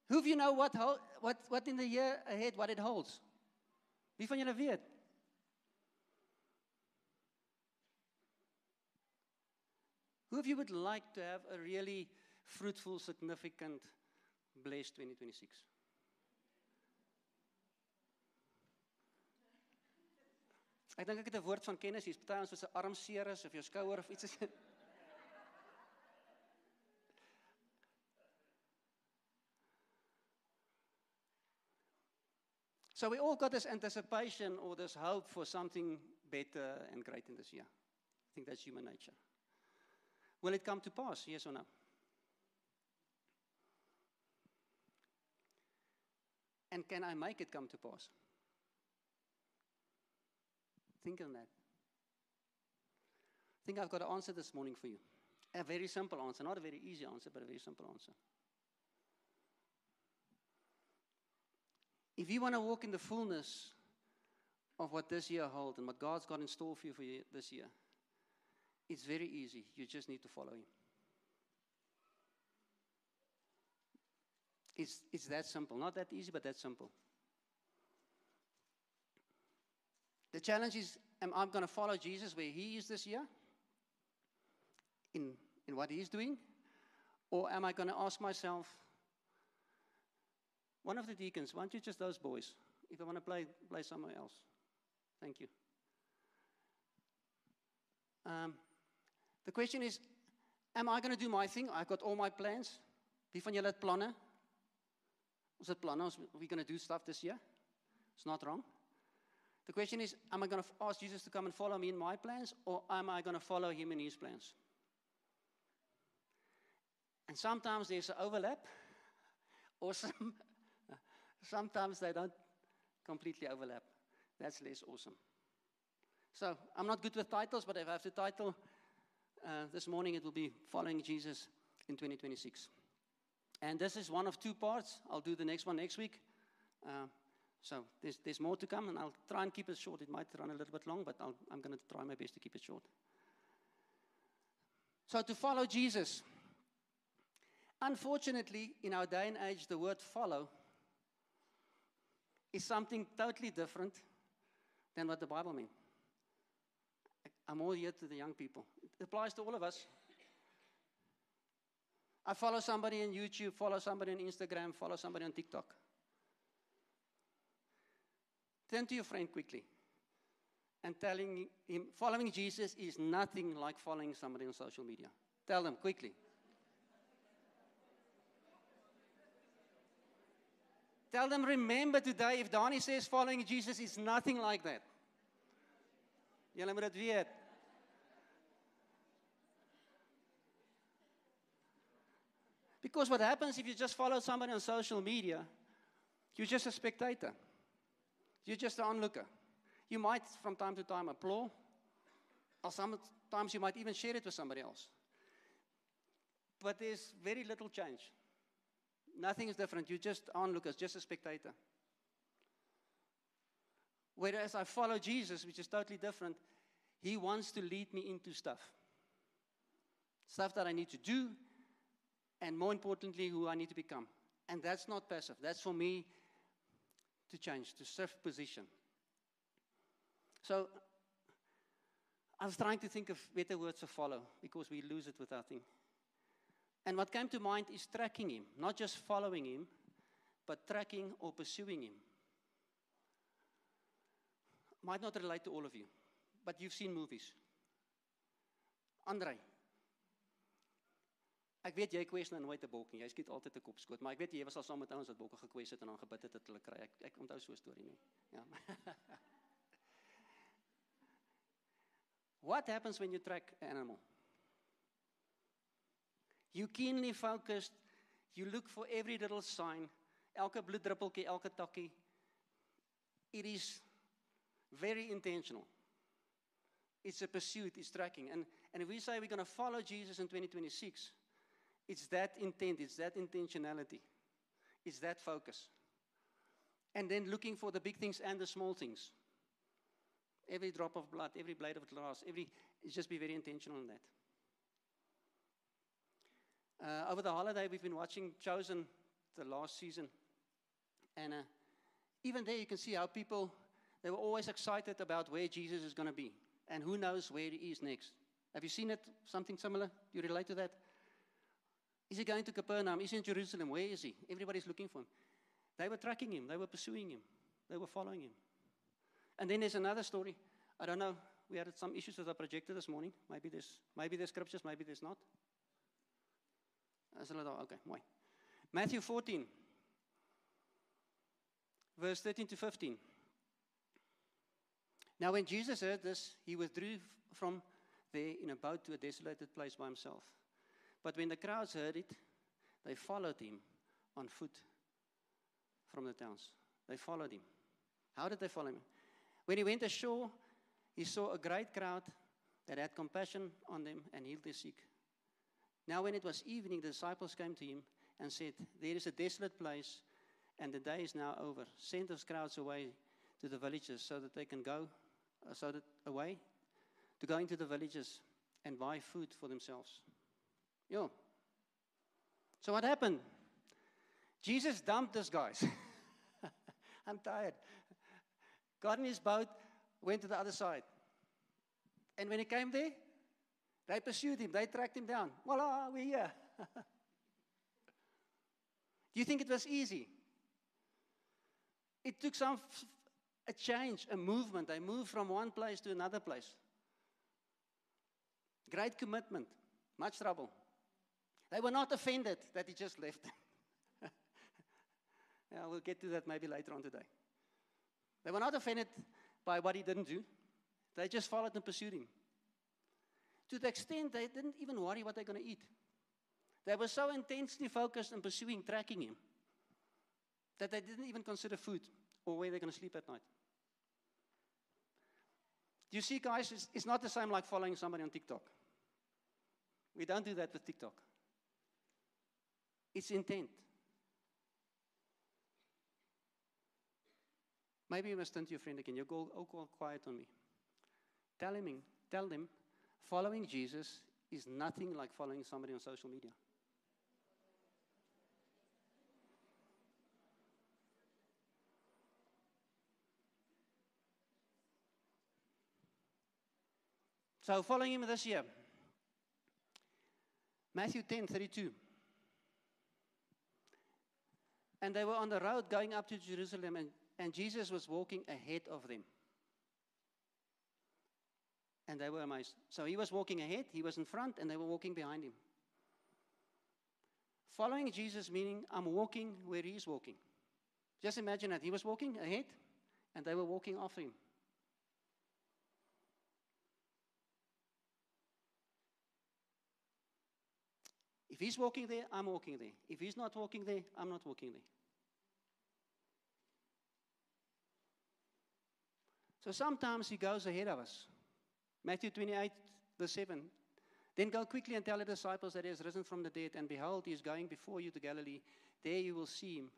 Who of you know what in the year ahead, what it holds? Wie van julle weet? Who of you would like to have a really fruitful, significant, blessed 2026? Ek dink ek het 'n woord van kennis hier. Party ons soos 'n arm seer is of jou skouer of iets is. So we all got this anticipation or this hope for something better and great in this year. I think that's human nature. Will it come to pass? Yes or no? And can I make it come to pass? Think on that. I think I've got an answer this morning for you. A very simple answer, not a very easy answer, but a very simple answer. If you want to walk in the fullness of what this year holds and what God's got in store for you this year, it's very easy. You just need to follow Him. It's that simple. Not that easy, but that simple. The challenge is, am I going to follow Jesus where He is this year? In what He's doing? Or am I going to ask myself, one of the deacons, why don't you just those boys? If I want to play somewhere else. Thank you. The question is, am I going to do my thing? I've got all my plans. Wie van julle het planne? Ons het planne. We're going to do stuff this year. It's not wrong. The question is, am I going to ask Jesus to come and follow me in my plans, or am I going to follow Him in His plans? And sometimes there's an overlap. Awesome. Sometimes they don't completely overlap. That's less awesome. So, I'm not good with titles, but if I have to title this morning, it will be Following Jesus in 2026. And this is one of two parts. I'll do the next one next week. So, there's more to come, and I'll try and keep it short. It might run a little bit long, but I'm going to try my best to keep it short. So, to follow Jesus. Unfortunately, in our day and age, the word follow is something totally different than what the Bible means. I'm all here to the young people. It applies to all of us. I follow somebody on YouTube, follow somebody on Instagram, follow somebody on TikTok. Turn to your friend quickly and telling him, following Jesus is nothing like following somebody on social media. Tell them quickly. Tell them, remember today, if Donnie says following Jesus is nothing like that. Julle moet dit weet. Because what happens if you just follow somebody on social media, you're just a spectator. You're just an onlooker. You might, from time to time, applaud, or sometimes you might even share it with somebody else. But there's very little change. Nothing is different. You're just onlookers, just a spectator. Whereas I follow Jesus, which is totally different, He wants to lead me into stuff. Stuff that I need to do, and more importantly, who I need to become. And that's not passive. That's for me to change, to shift position. So, I was trying to think of better words to follow, because we lose it without Him. And what came to mind is tracking Him, not just following Him, but tracking or pursuing Him. Might not relate to all of you, but you've seen movies. André, ek weet jy kwes nou nooit 'n bok nie, jy skiet altyd 'n kopskoot, maar ek weet jy was al saam met ouens wat bokke gekwes het en dan gebid het dat hulle kry. Ek onthou so 'n storie nie. Ja. What happens when you track an animal? You keenly focused, you look for every little sign, elke bloeddruppeltjie, elke takkie. It is very intentional. It's a pursuit, it's tracking. And if we say we're going to follow Jesus in 2026, it's that intent, it's that intentionality, it's that focus. And then looking for the big things and the small things. Every drop of blood, every blade of grass, just be very intentional in that. Over the holiday, we've been watching Chosen the last season. And even there you can see how people, they were always excited about where Jesus is going to be. And who knows where he is next. Have you seen it, something similar? Do you relate to that? Is he going to Capernaum? Is he in Jerusalem? Where is he? Everybody's looking for him. They were tracking him. They were pursuing him. They were following him. And then there's another story. I don't know. We had some issues with our projector this morning. Maybe there's scriptures, maybe there's not. Okay, why? Matthew 14, verse 13 to 15. Now when Jesus heard this, he withdrew from there in a boat to a desolated place by himself. But when the crowds heard it, they followed him on foot from the towns. They followed him. How did they follow him? When he went ashore, he saw a great crowd that had compassion on them and healed their sick. Now when it was evening, the disciples came to him and said, there is a desolate place, and the day is now over. Send those crowds away to the villages so that they can go, to go into the villages and buy food for themselves. Yo. So what happened? Jesus dumped these guys. I'm tired. Got in his boat, went to the other side. And when he came there, they pursued him. They tracked him down. Voila, we're here. Do you think it was easy? It took a change, a movement. They moved from one place to another place. Great commitment. Much trouble. They were not offended that he just left them. Yeah, we'll get to that maybe later on today. They were not offended by what he didn't do. They just followed and pursued him. To the extent they didn't even worry what they're going to eat. They were so intensely focused on pursuing, tracking him, that they didn't even consider food or where they're going to sleep at night. Do you see, guys, it's not the same like following somebody on TikTok. We don't do that with TikTok. It's intent. Maybe you must turn to your friend again. You go all quiet on me. Tell them, following Jesus is nothing like following somebody on social media. So following him this year. Matthew 10:32. And they were on the road going up to Jerusalem, and Jesus was walking ahead of them. And they were amazed. So he was walking ahead, he was in front, and they were walking behind him. Following Jesus meaning I'm walking where he is walking. Just imagine that. He was walking ahead, and they were walking after him. If he's walking there, I'm walking there. If he's not walking there, I'm not walking there. So sometimes he goes ahead of us. Matthew 28, verse 7. Then go quickly and tell the disciples that he has risen from the dead, and behold, he is going before you to Galilee. There you will see him.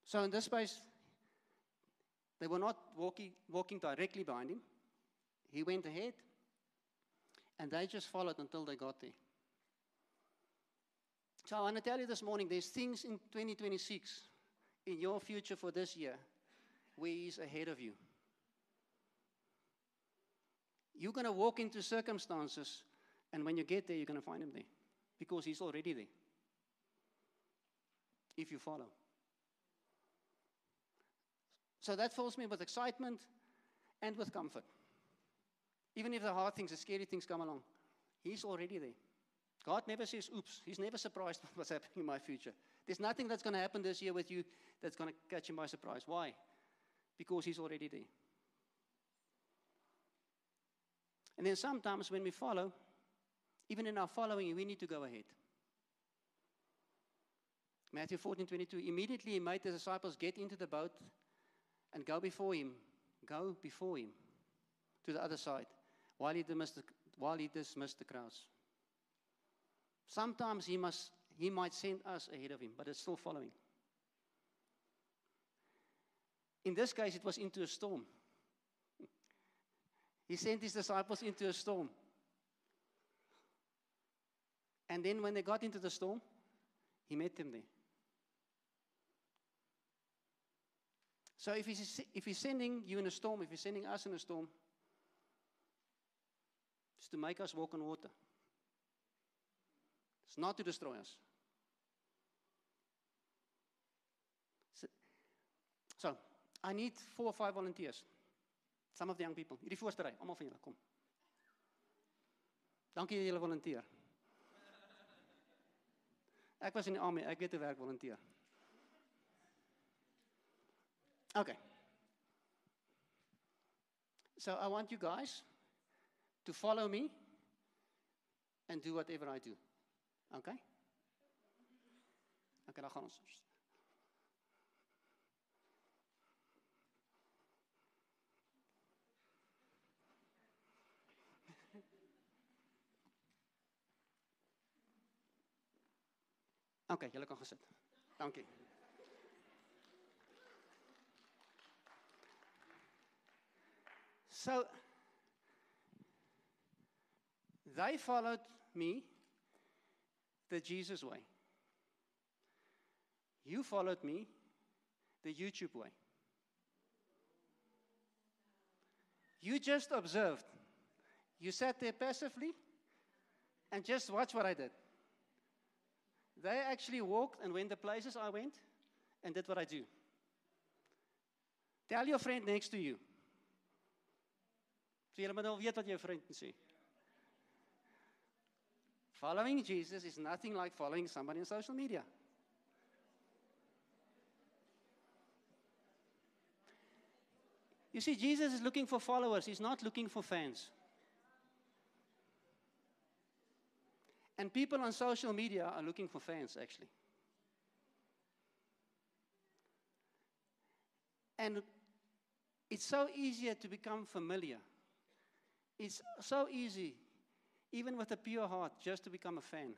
So in this space, they were not walking directly behind him. He went ahead, and they just followed until they got there. So I want to tell you this morning, there's things in 2026, in your future for this year, where he's ahead of you. You're going to walk into circumstances, and when you get there, you're going to find him there. Because he's already there. If you follow. So that fills me with excitement and with comfort. Even if the hard things, the scary things come along, he's already there. God never says, oops. He's never surprised with what's happening in my future. There's nothing that's going to happen this year with you that's going to catch him by surprise. Why? Because he's already there. And then sometimes when we follow, even in our following, we need to go ahead. Matthew 14:22. Immediately he made the disciples get into the boat and go before him to the other side while he dismissed the crowds. Sometimes he might send us ahead of him, but it's still following. In this case, it was into a storm. He sent his disciples into a storm. And then when they got into the storm, he met them there. So if he's sending you in a storm, if he's sending us in a storm, it's to make us walk on water. It's not to destroy us. So I need 4 or 5 volunteers. Some of the young people. Hierdie voorste ry, almal van julle, kom. Dankie dat julle volunteer. Ek was in die army, ek weet hoe werk volunteer. Okay. So I want you guys to follow me and do whatever I do. Okay? Okay, dan gaan ons. Okay, julle kan gesit. Dankie. So, they followed me the Jesus way. You followed me the YouTube way. You just observed. You sat there passively and just watched what I did. They actually walked and went the places I went and did what I do. Tell your friend next to you. So julle moet nou weet wat jou vriend sê. Following Jesus is nothing like following somebody on social media. You see, Jesus is looking for followers. He's not looking for fans. And people on social media are looking for fans, actually. And it's so easier to become familiar. It's so easy, even with a pure heart, just to become a fan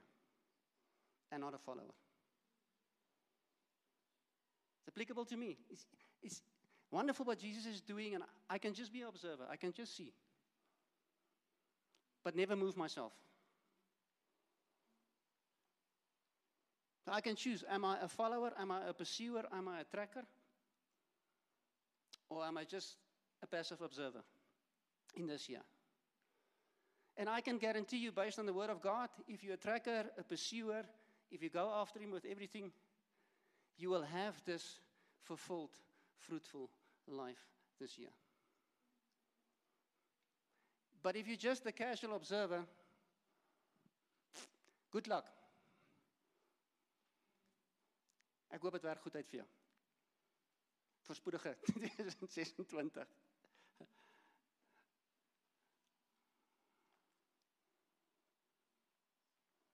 and not a follower. It's applicable to me. It's wonderful what Jesus is doing, and I can just be an observer. I can just see, but never move myself. So I can choose, am I a follower, am I a pursuer, am I a tracker? Or am I just a passive observer in this year? And I can guarantee you, based on the Word of God, if you're a tracker, a pursuer, if you go after Him with everything, you will have this fulfilled, fruitful life this year. But if you're just a casual observer, good luck. Ek hoop dit werk goed uit vir jou. Voorspoedige 2026.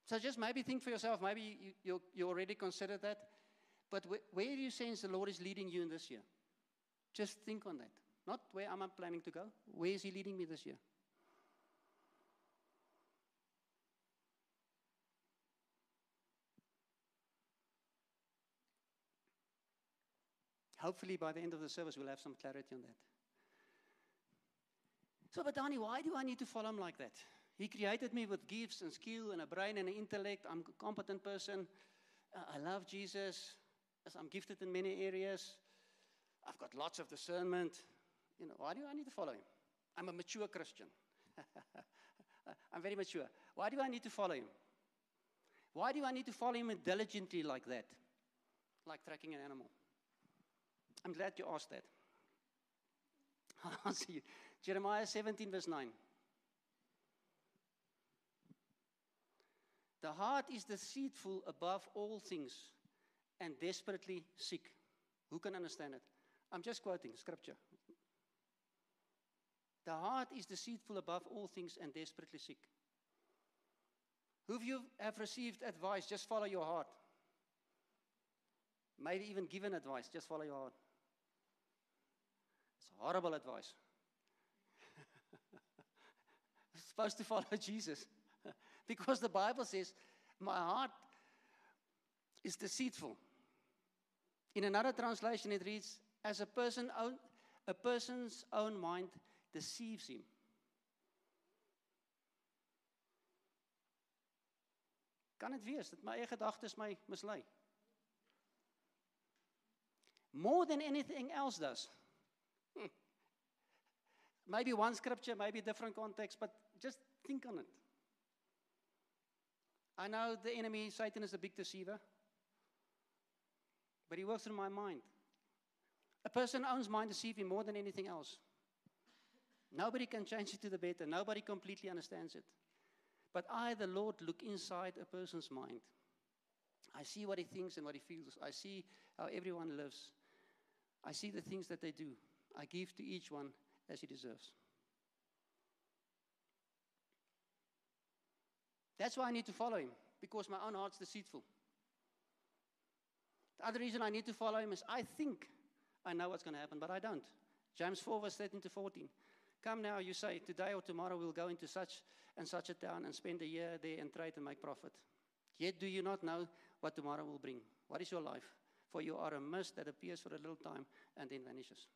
So just maybe think for yourself, maybe you already considered that, but where do you sense the Lord is leading you in this year? Just think on that. Not where am I planning to go, where is He leading me this year? Hopefully by the end of the service we'll have some clarity on that. So, but Danny, why do I need to follow Him like that? He created me with gifts and skill and a brain and an intellect. I'm a competent person. I love Jesus. I'm gifted in many areas. I've got lots of discernment. You know, why do I need to follow Him? I'm a mature Christian. I'm very mature. Why do I need to follow Him? Why do I need to follow Him diligently like that? Like tracking an animal. I'm glad you asked that. I'll answer you. Jeremiah 17 verse 9. The heart is deceitful above all things and desperately sick. Who can understand it? I'm just quoting scripture. The heart is deceitful above all things and desperately sick. Who of you have received advice? Just follow your heart. Maybe even given advice, just follow your heart. It's horrible advice. You're supposed to follow Jesus. Because the Bible says, my heart is deceitful. In another translation it reads, as a person's own mind deceives him. Kan dit wees dat my eie gedagtes my mislei? More than anything else does. Maybe one scripture, maybe different context, but just think on it. I know the enemy, Satan, is a big deceiver, but he works through my mind. A person's own mind deceives him more than anything else. Nobody can change it to the better. Nobody completely understands it. But I, the Lord, look inside a person's mind. I see what he thinks and what he feels. I see how everyone lives. I see the things that they do. I give to each one as he deserves. That's why I need to follow him, because my own heart's deceitful. The other reason I need to follow him is I think I know what's going to happen, but I don't. James 4, verse 13 to 14. Come now, you say, today or tomorrow we'll go into such and such a town and spend a year there and trade and make profit. Yet do you not know what tomorrow will bring? What is your life? For you are a mist that appears for a little time and then vanishes.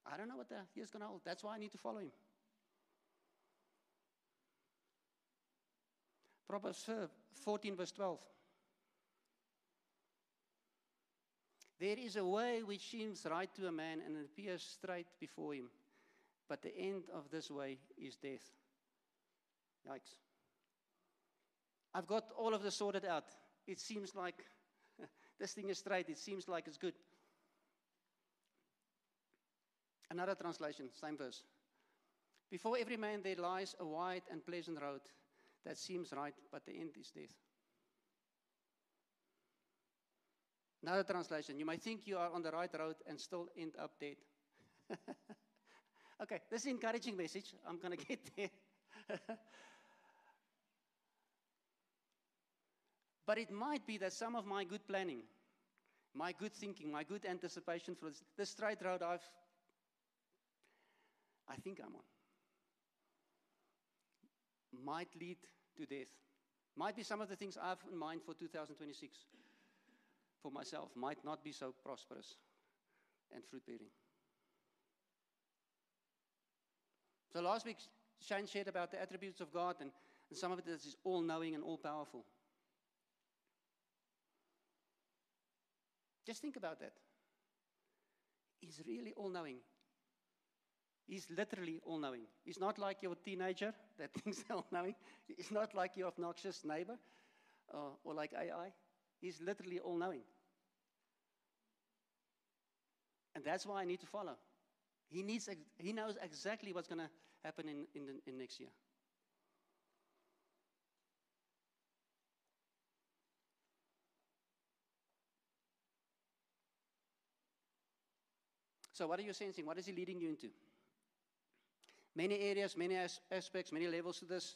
I don't know what the year's going to hold. That's why I need to follow him. Proverbs 14, verse 12. There is a way which seems right to a man and it appears straight before him, but the end of this way is death. Yikes. I've got all of this sorted out. It seems like this thing is straight. It seems like it's good. Another translation, same verse. Before every man there lies a wide and pleasant road that seems right, but the end is death. Another translation, you might think you are on the right road and still end up dead. Okay, this is an encouraging message. I'm going to get there. But it might be that some of my good planning, my good thinking, my good anticipation for this straight road I think I'm on, might lead to death. Might be some of the things I have in mind for 2026 for myself might not be so prosperous and fruit-bearing. So last week, Shane shared about the attributes of God, and some of it is all-knowing and all-powerful. Just think about that. He's really all-knowing. He's literally all-knowing. He's not like your teenager that thinks they're all-knowing. He's not like your obnoxious neighbor or like AI. He's literally all-knowing. And that's why I need to follow. He knows exactly what's going to happen in next year. So what are you sensing? What is he leading you into? Many areas, many aspects, many levels to this.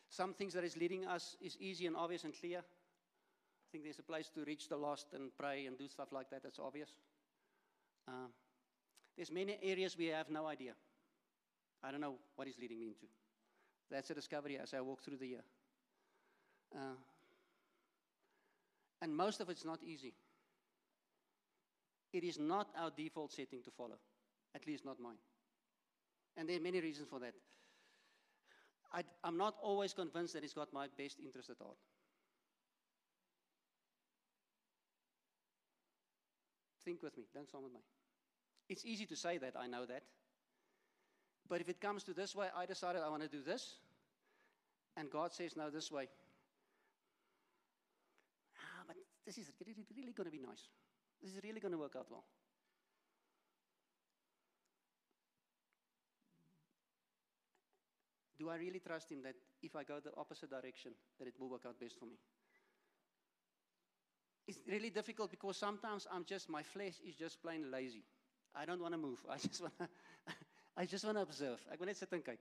Some things that is leading us is easy and obvious and clear. I think there's a place to reach the lost and pray and do stuff like that. That's obvious. There's many areas we have no idea. I don't know what he's leading me into. That's a discovery as I walk through the year. And most of it's not easy. It is not our default setting to follow, at least not mine. And there are many reasons for that. I'm not always convinced that it's got my best interest at heart. Think with me, don't stand with me. It's easy to say that, I know that. But if it comes to this way, I decided I want to do this, and God says, no, this way. But this is really going to be nice. This is really going to work out well. Do I really trust him that if I go the opposite direction, that it will work out best for me? It's really difficult because sometimes my flesh is just plain lazy. I don't want to move. I just want to observe. Ek wil net sit en kyk.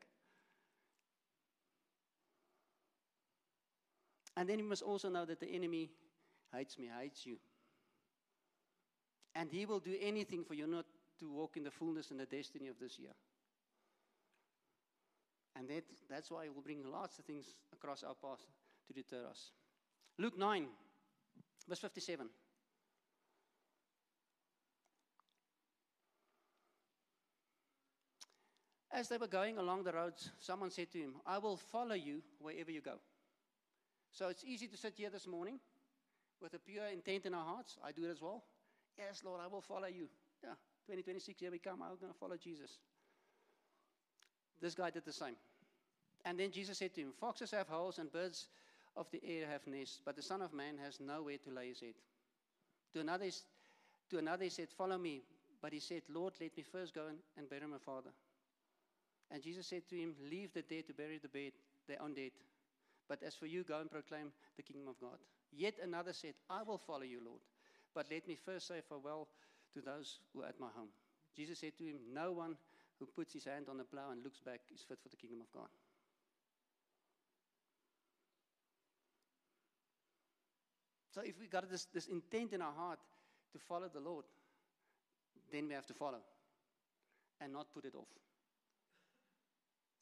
And then you must also know that the enemy hates me, hates you. And he will do anything for you not to walk in the fullness and the destiny of this year. And that's why he will bring lots of things across our path to deter us. Luke 9, verse 57. As they were going along the roads, someone said to him, I will follow you wherever you go. So it's easy to sit here this morning with a pure intent in our hearts. I do it as well. Yes, Lord, I will follow you. Yeah, 2026, here we come. I'm going to follow Jesus. This guy did the same. And then Jesus said to him, foxes have holes and birds of the air have nests, but the Son of Man has nowhere to lay his head. To another he said, follow me. But he said, Lord, let me first go and bury my father. And Jesus said to him, leave the dead to bury their own dead. But as for you, go and proclaim the kingdom of God. Yet another said, I will follow you, Lord. But let me first say farewell to those who are at my home. Jesus said to him, no one who puts his hand on the plow and looks back is fit for the kingdom of God. So if we got this intent in our heart to follow the Lord, then we have to follow and not put it off.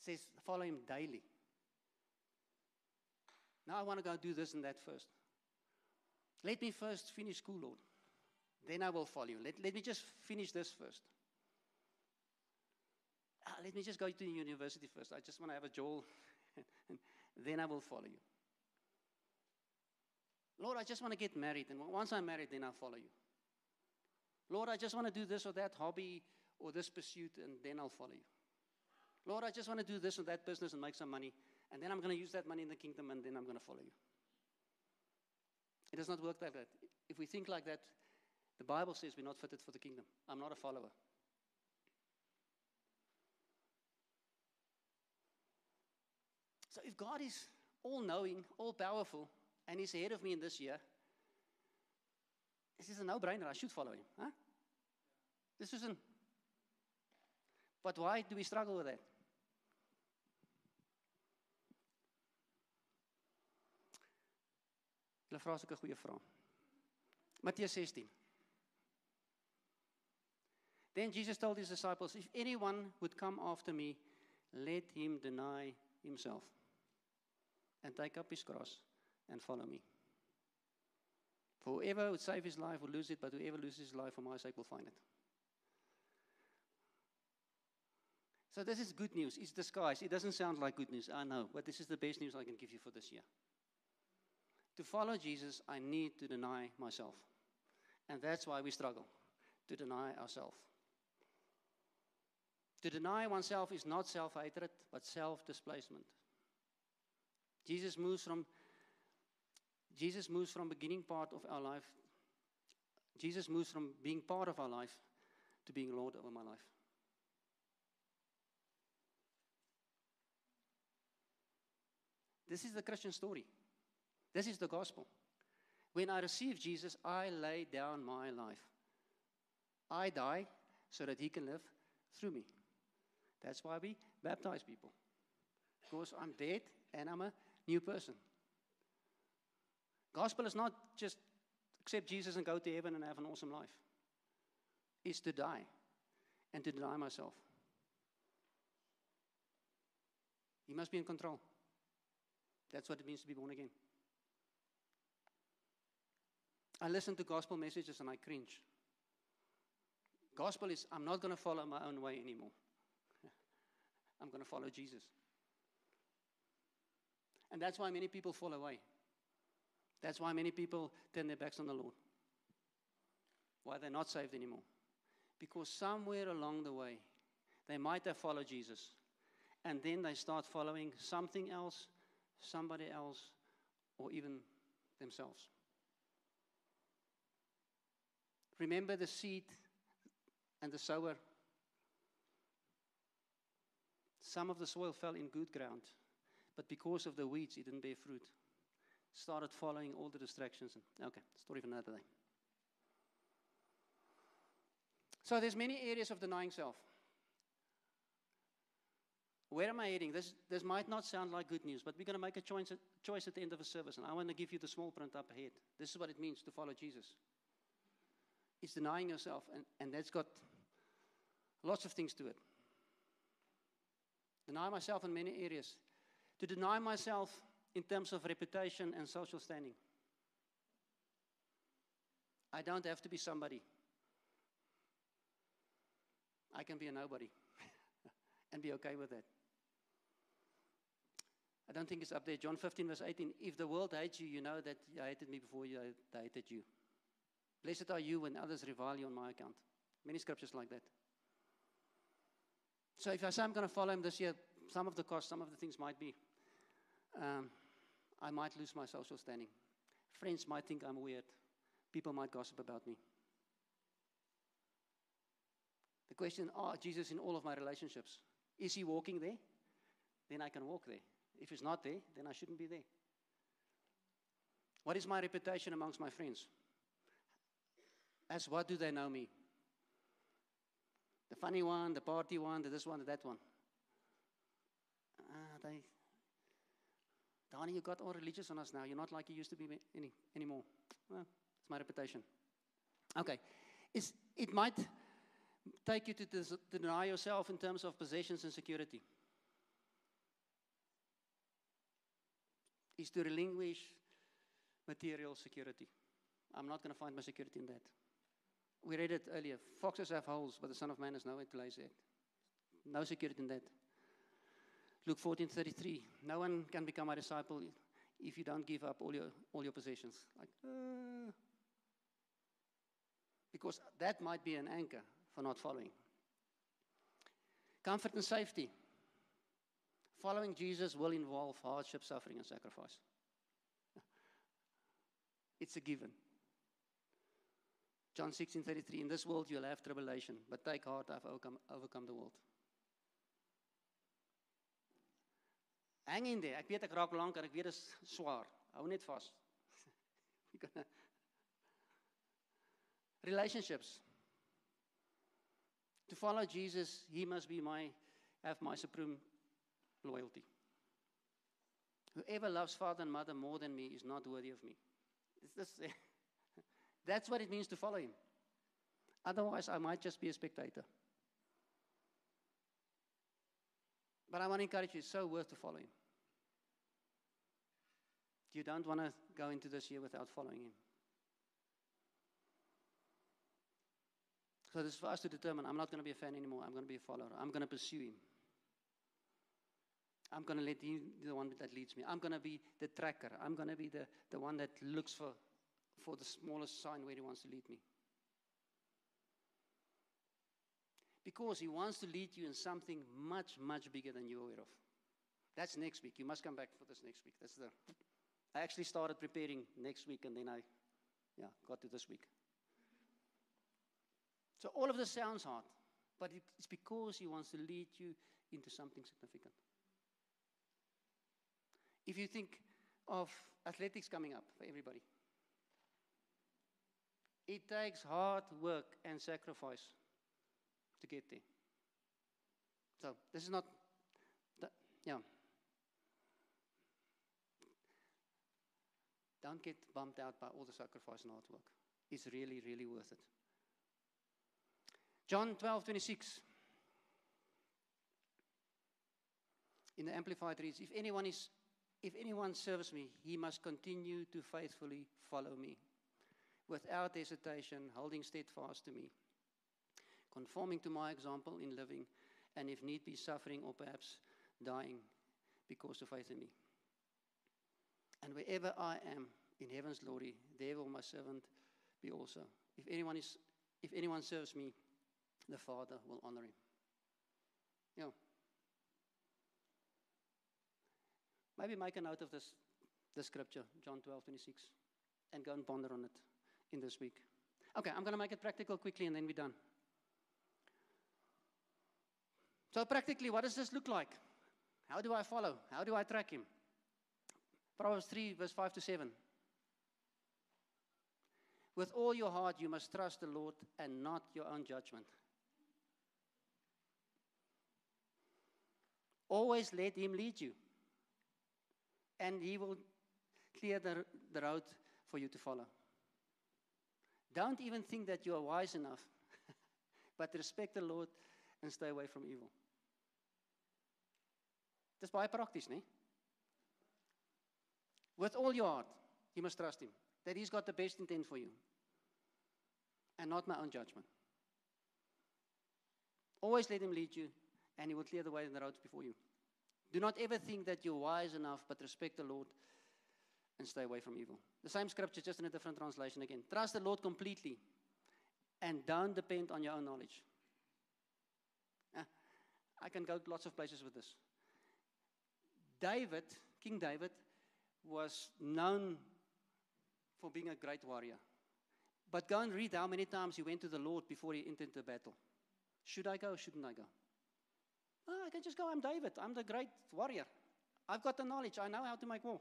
It says, follow him daily. Now I want to go do this and that first. Let me first finish school, Lord. Then I will follow you. Let me just finish this first. Let me just go to the university first. I just want to have a job. Then I will follow you. Lord, I just want to get married. And once I'm married, then I'll follow you. Lord, I just want to do this or that hobby or this pursuit, and then I'll follow you. Lord, I just want to do this or that business and make some money, and then I'm going to use that money in the kingdom, and then I'm going to follow you. It does not work like that. If we think like that, the Bible says we're not fitted for the kingdom. I'm not a follower. So if God is all-knowing, all-powerful, and he's ahead of me in this year, this is a no-brainer. I should follow him. Huh? This isn't. But why do we struggle with that? Hulle vra sulke goeie vrae. Mattheus 16. Then Jesus told his disciples, if anyone would come after me, let him deny himself and take up his cross and follow me. For whoever would save his life will lose it, but whoever loses his life for my sake will find it. So this is good news. It's disguised. It doesn't sound like good news. I know, but this is the best news I can give you for this year. To follow Jesus, I need to deny myself. And that's why we struggle, to deny ourselves. To deny oneself is not self-hatred, but self-displacement. Jesus moves from beginning part of our life. Jesus moves from being part of our life to being Lord over my life. This is the Christian story. This is the gospel. When I receive Jesus, I lay down my life. I die so that he can live through me. That's why we baptize people. Because I'm dead and I'm a new person. Gospel is not just accept Jesus and go to heaven and have an awesome life. It's to die and to deny myself. He must be in control. That's what it means to be born again. I listen to gospel messages and I cringe. Gospel is, I'm not going to follow my own way anymore. I'm going to follow Jesus. And that's why many people fall away. That's why many people turn their backs on the Lord. Why they're not saved anymore. Because somewhere along the way, they might have followed Jesus. And then they start following something else, somebody else, or even themselves. Remember the seed and the sower. Some of the soil fell in good ground, but because of the weeds, it didn't bear fruit. Started following all the distractions. Okay, story for another day. So there's many areas of denying self. Where am I heading? This might not sound like good news, but we're going to make a choice at the end of the service, and I want to give you the small print up ahead. This is what it means to follow Jesus. It's denying yourself, and that's got lots of things to it. Deny myself in many areas. To deny myself in terms of reputation and social standing. I don't have to be somebody. I can be a nobody and be okay with that. I don't think it's up there. John 15, verse 18. If the world hates you, you know that you hated me before they hated you. Blessed are you when others revile you on my account. Many scriptures like that. So if I say I'm going to follow him this year, some of the costs, some of the things might be, I might lose my social standing. Friends might think I'm weird. People might gossip about me. The question, Jesus in all of my relationships. Is he walking there? Then I can walk there. If he's not there, then I shouldn't be there. What is my reputation amongst my friends? As what do they know me? The funny one, the party one, the this one, the that one. Donnie, you got all religious on us now. You're not like you used to be anymore. Well, it's my reputation. Okay. It might take you to deny yourself in terms of possessions and security. Is to relinquish material security. I'm not going to find my security in that. We read it earlier. Foxes have holes, but the Son of Man has nowhere to lay his head. No security in that. Luke 14:33. No one can become my disciple if you don't give up all your possessions. Because that might be an anchor for not following. Comfort and safety. Following Jesus will involve hardship, suffering, and sacrifice. It's a given. John 16:33. In this world you'll have tribulation, but take heart, I've overcome the world. Hang in there. Ek weet ek raak lank en ek weet dit is swaar. Hou net vas. Relationships. To follow Jesus, he must have my supreme loyalty. Whoever loves father and mother more than me is not worthy of me. That's what it means to follow him. Otherwise, I might just be a spectator. But I want to encourage you, it's so worth to follow him. You don't want to go into this year without following him. So this is for us to determine, I'm not going to be a fan anymore, I'm going to be a follower. I'm going to pursue him. I'm going to let him be the one that leads me. I'm going to be the tracker. I'm going to be the one that looks for the smallest sign where he wants to lead me. Because he wants to lead you in something much, much bigger than you're aware of. That's next week. You must come back for this next week. I actually started preparing next week, and then I got to this week. So all of this sounds hard, but it's because he wants to lead you into something significant. If you think of athletics coming up for everybody, it takes hard work and sacrifice to get there. So this is not, Don't get bummed out by all the sacrifice and hard work. It's really, really worth it. John 12:26. In the Amplified reads, if anyone serves me, he must continue to faithfully follow me, without hesitation, holding steadfast to me, conforming to my example in living, and if need be, suffering or perhaps dying because of faith in me. And wherever I am in heaven's glory, there will my servant be also. If anyone serves me, the Father will honor him. Maybe make a note of this scripture, John 12:26, and go and ponder on it in this week. Okay, I'm going to make it practical quickly, and then we're done. So practically, what does this look like? How do I follow? How do I track him? Proverbs 3, verse 5-7. With all your heart, you must trust the Lord and not your own judgment. Always let him lead you, and he will clear the road for you to follow. Don't even think that you are wise enough, but respect the Lord and stay away from evil. Dis baie prakties, né? With all your heart, you must trust him, that he's got the best intent for you, and not my own judgment. Always let him lead you, and he will clear the way and the roads before you. Do not ever think that you're wise enough, but respect the Lord and stay away from evil. The same scripture, just in a different translation again. Trust the Lord completely and don't depend on your own knowledge. I can go lots of places with this. King David, was known for being a great warrior. But go and read how many times he went to the Lord before he entered the battle. Should I go or shouldn't I go? Oh, I can just go. I'm David. I'm the great warrior. I've got the knowledge. I know how to make war.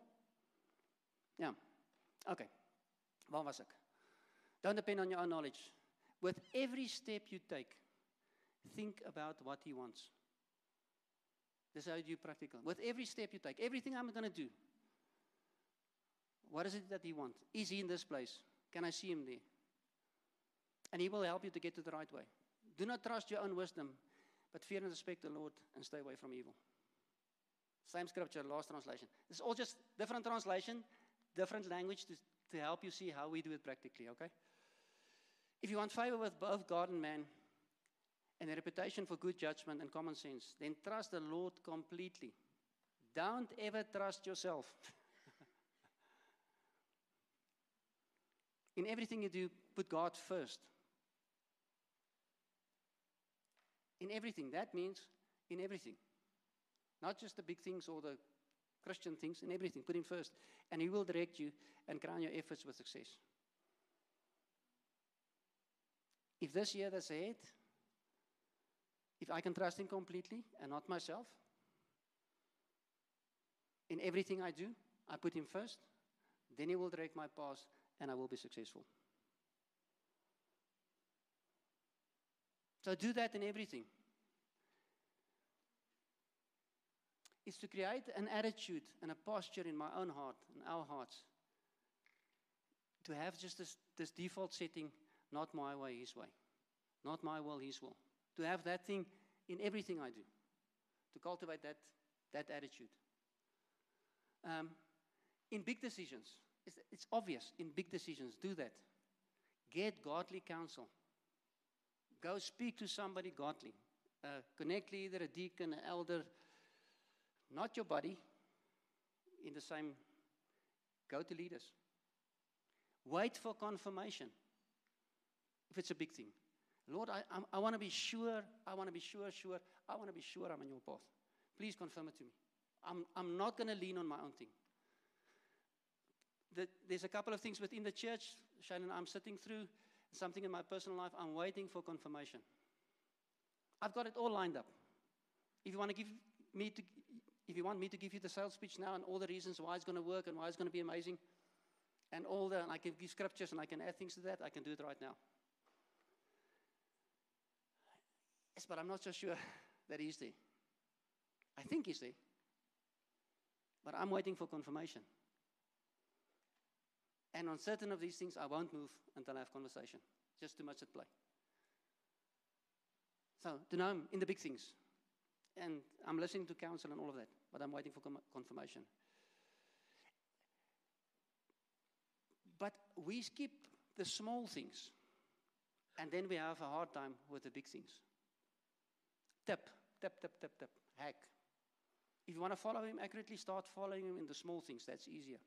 Yeah. Okay. Waar was ek? Don't depend on your own knowledge. With every step you take, think about what he wants. This is how you do practical. With every step you take, everything I'm going to do, what is it that he wants? Is he in this place? Can I see him there? And he will help you to get to the right way. Do not trust your own wisdom, but fear and respect the Lord and stay away from evil. Same scripture, last translation. It's all just different translation, different language to help you see how we do it practically, okay? If you want favor with both God and man, and a reputation for good judgment and common sense, then trust the Lord completely. Don't ever trust yourself. In everything you do, put God first. In everything. That means in everything. Not just the big things or the Christian things, in everything. Put him first. And he will direct you and crown your efforts with success. If this year that's ahead, if I can trust him completely and not myself, in everything I do, I put him first, then he will direct my path and I will be successful. So do that in everything. It's to create an attitude and a posture in my own heart, in our hearts, to have just this default setting, not my way, his way. Not my will, his will. To have that thing in everything I do. To cultivate that attitude. In big decisions, it's obvious. In big decisions, do that. Get godly counsel. Go speak to somebody godly. Connect either a deacon, an elder, not your buddy, in the same. Go to leaders. Wait for confirmation. If it's a big thing. Lord, I want to be sure, I want to be sure I'm on your path. Please confirm it to me. I'm not going to lean on my own thing. There's a couple of things within the church, Shane and I'm sitting through, something in my personal life, I'm waiting for confirmation. I've got it all lined up. If you want me to give you the sales pitch now and all the reasons why it's going to work and why it's going to be amazing, and I can give scriptures and I can add things to that, I can do it right now. Yes, but I'm not so sure that he's there. I think he's there. But I'm waiting for confirmation. And on certain of these things, I won't move until I have conversation. Just too much at play. So, to know him in the big things. And I'm listening to counsel and all of that. But I'm waiting for confirmation. But we skip the small things. And then we have a hard time with the big things. Tip. Hack. If you want to follow him accurately, start following him in the small things. That's easier.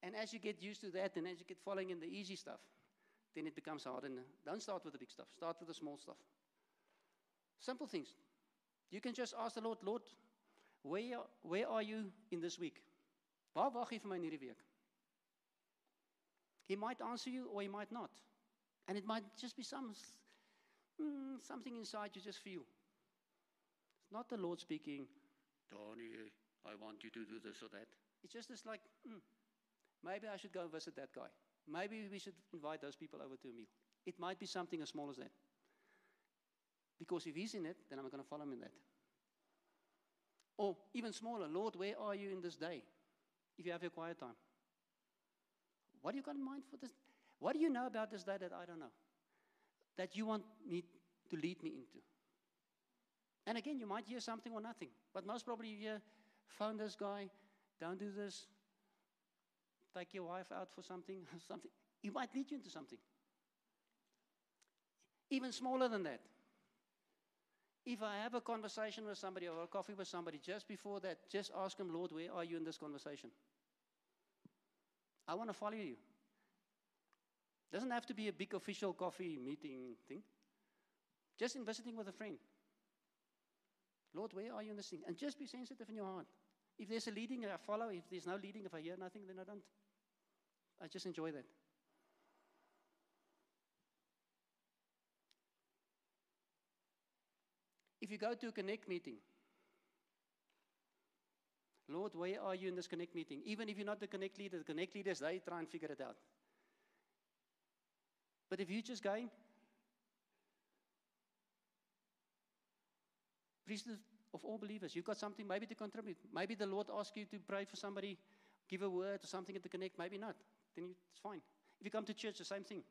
And as you get used to that, and as you get following in the easy stuff, then it becomes hard. And don't start with the big stuff. Start with the small stuff. Simple things. You can just ask the Lord, Lord, where are you in this week? Waar wag jy vir my in hierdie week? He might answer you or he might not. And it might just be something inside you just feel. It's not the Lord speaking, Donnie, I want you to do this or that. It's just this like, maybe I should go and visit that guy. Maybe we should invite those people over to a meal. It might be something as small as that. Because if he's in it, then I'm going to follow him in that. Or even smaller, Lord, where are you in this day? If you have your quiet time. What do you got in mind for this? What do you know about this day that I don't know? That you want me to lead me into? And again, you might hear something or nothing. But most probably you hear, phone this guy, don't do this. Take your wife out for something. He might lead you into something. Even smaller than that. If I have a conversation with somebody or a coffee with somebody, just before that, just ask them, Lord, where are you in this conversation? I want to follow you. Doesn't have to be a big official coffee meeting thing. Just in visiting with a friend. Lord, where are you in this thing? And just be sensitive in your heart. If there's a leading, I follow. If there's no leading, if I hear nothing, then I don't. I just enjoy that. If you go to a Connect meeting, Lord, where are you in this Connect meeting? Even if you're not the Connect leaders, they try and figure it out. But if you're just going, priesthood of all believers, you've got something maybe to contribute. Maybe the Lord asks you to pray for somebody, give a word or something at the Connect, maybe not. Then it's fine. If you come to church, the same thing.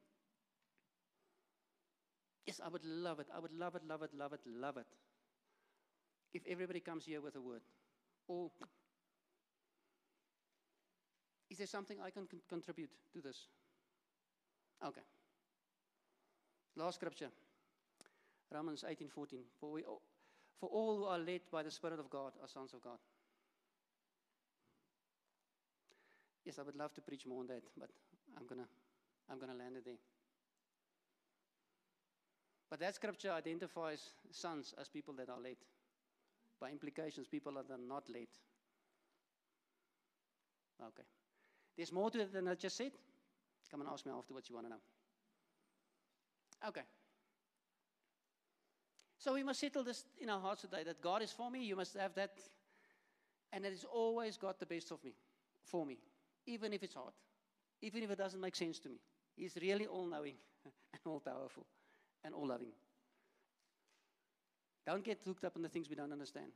Yes, I would love it. I would love it, love it, love it, love it. If everybody comes here with a word. Or is there something I can contribute to this? Okay. Last scripture. Romans 18:14. For all who are led by the Spirit of God are sons of God. Yes, I would love to preach more on that, but I'm gonna land it there. But that scripture identifies sons as people that are led. By implications, people that are not led. Okay. There's more to it than I just said. Come and ask me afterwards, you want to know. Okay. So we must settle this in our hearts today, that God is for me, you must have that. And that He's always got the best of me, for me. Even if it's hard. Even if it doesn't make sense to me. He's really all-knowing and all-powerful. And all loving. Don't get hooked up on the things we don't understand.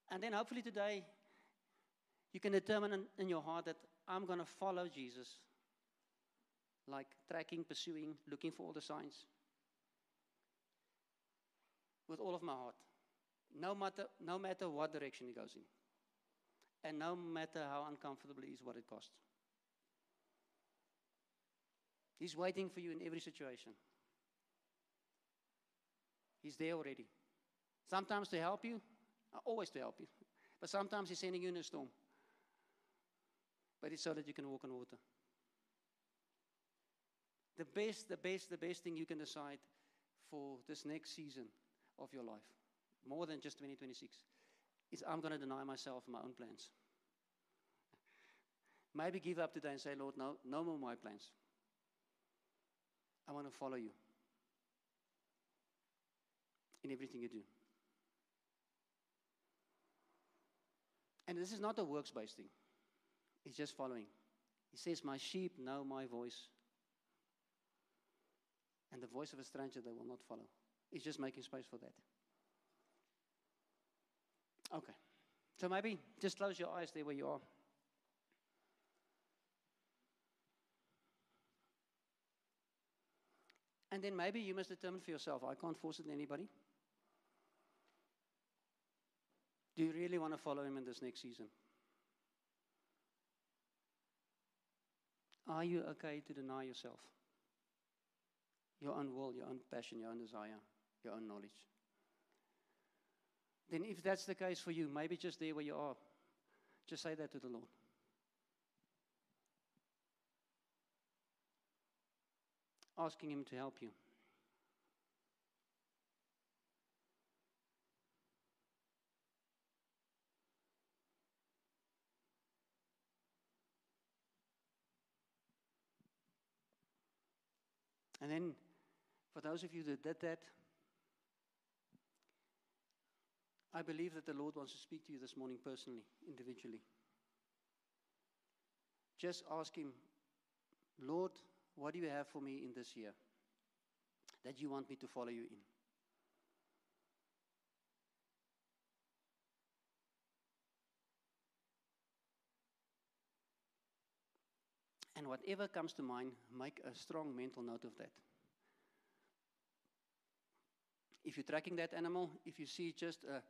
And then hopefully today, you can determine in your heart that I'm going to follow Jesus. Like tracking, pursuing, looking for all the signs. With all of my heart. No matter what direction He goes in. And no matter how uncomfortable it is, what it costs. He's waiting for you in every situation. He's there already. Sometimes to help you, always to help you. But sometimes He's sending you in a storm. But it's so that you can walk on water. The best thing you can decide for this next season of your life, more than just 2026, is I'm going to deny myself my own plans. Maybe give up today and say, Lord, no more my plans. I want to follow you in everything you do. And this is not a works-based thing. It's just following. He says, my sheep know my voice. And the voice of a stranger they will not follow. He's just making space for that. Okay. So maybe just close your eyes there where you are. And then maybe you must determine for yourself. I can't force it on anybody. Do you really want to follow Him in this next season? Are you okay to deny yourself? Your own will, your own passion, your own desire, your own knowledge. Then if that's the case for you, maybe just there where you are, just say that to the Lord. Asking Him to help you. And then, for those of you that did that, I believe that the Lord wants to speak to you this morning personally, individually. Just ask Him, Lord, what do you have for me in this year that you want me to follow you in? And whatever comes to mind, make a strong mental note of that. If you're tracking that animal, if you see just a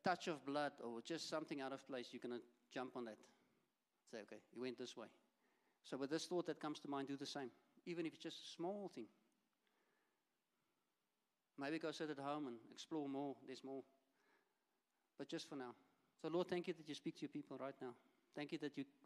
touch of blood or just something out of place, you're going to jump on that. Say, okay, he went this way. So with this thought that comes to mind, do the same. Even if it's just a small thing. Maybe go sit at home and explore more. There's more. But just for now. So Lord, thank you that you speak to your people right now. Thank you that you